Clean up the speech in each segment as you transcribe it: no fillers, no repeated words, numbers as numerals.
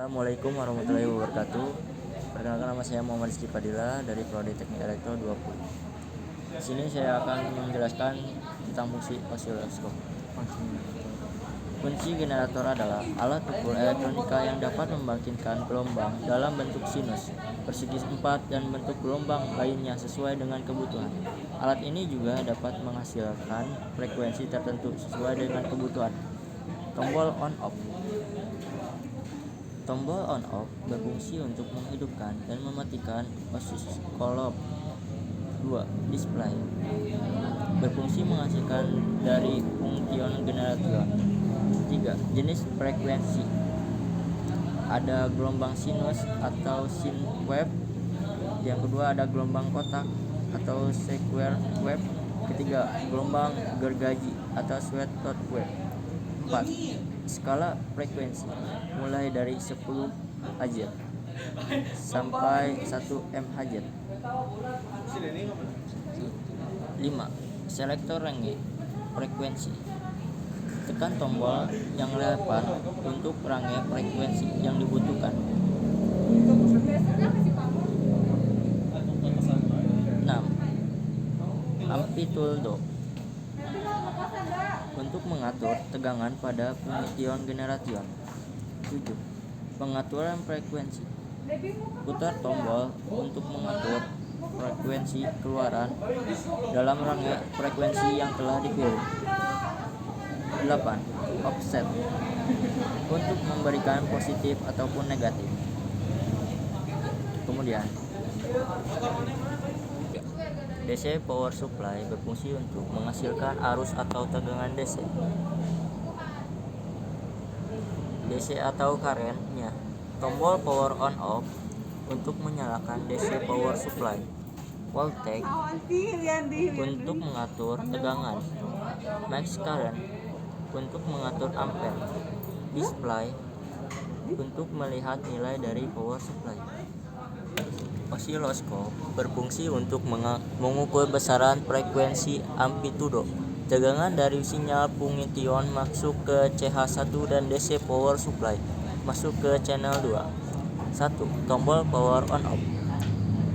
Assalamualaikum warahmatullahi wabarakatuh. Perkenalkan, nama saya Muhammad Rizky Padilla dari Prodi Teknik Elektro 20. Di sini saya akan menjelaskan tentang fungsi osiloskop. Fungsi generator adalah alat ukur elektronika yang dapat membangkitkan gelombang dalam bentuk sinus, persegi 4, dan bentuk gelombang lainnya sesuai dengan kebutuhan. Alat ini juga dapat menghasilkan frekuensi tertentu sesuai dengan kebutuhan. Tombol on-off. Tombol on-off berfungsi untuk menghidupkan dan mematikan osiskop. 2. Display berfungsi menghasilkan dari fungsion generator. 3. Jenis frekuensi. Ada gelombang sinus atau sine wave. Yang kedua ada gelombang kotak atau square wave. Ketiga, gelombang gergaji atau sweater wave. 4. Skala frekuensi mulai dari 10 Hz sampai 1 MHz. 5. Selektor range frekuensi. Tekan tombol yang relevan untuk range frekuensi yang dibutuhkan. 6. Amplitudo untuk mengatur tegangan pada fungsion generator. 7. Pengaturan frekuensi. Putar tombol untuk mengatur frekuensi keluaran dalam range frekuensi yang telah dipilih. 8. Offset untuk memberikan positif ataupun negatif. Kemudian DC power supply berfungsi untuk menghasilkan arus atau tegangan DC. DC atau current-nya. Tombol power on off untuk menyalakan DC power supply. Voltage untuk mengatur tegangan. Max current untuk mengatur ampere. Display untuk melihat nilai dari power supply. Osiloskop berfungsi untuk mengukur besaran frekuensi amplitudo tegangan dari sinyal fungsion masuk ke CH1 dan DC power supply masuk ke channel 2. 1. Tombol power on off.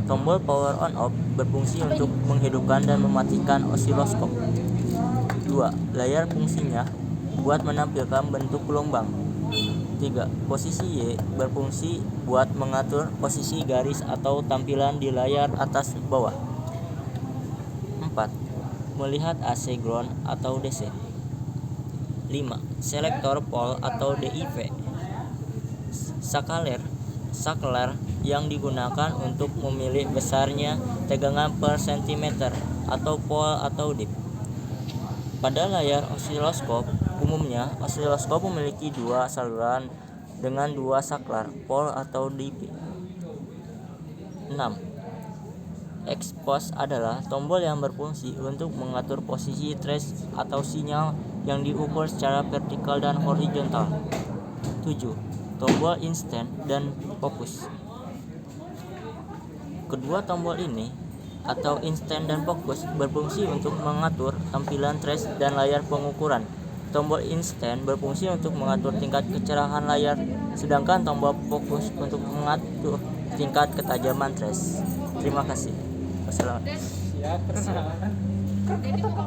Tombol power on off berfungsi untuk menghidupkan dan mematikan osiloskop. 2. Layar fungsinya buat menampilkan bentuk gelombang. 3. Posisi Y berfungsi buat mengatur posisi garis atau tampilan di layar atas bawah. 4. Melihat AC ground atau DC. 5. Selektor pole atau DIP. Saklar yang digunakan untuk memilih besarnya tegangan per cm atau pole atau dip. Pada layar osiloskop, umumnya osiloskop memiliki dua saluran dengan dua saklar, pole atau DIP. 6. Expose adalah tombol yang berfungsi untuk mengatur posisi trace atau sinyal yang diukur secara vertikal dan horizontal. 7. Tombol instant dan fokus. Kedua tombol ini atau instant dan fokus berfungsi untuk mengatur tampilan trace dan layar pengukuran. Tombol instant berfungsi untuk mengatur tingkat kecerahan layar, sedangkan tombol fokus untuk mengatur tingkat ketajaman trace. Terima kasih. Wassalamualaikum.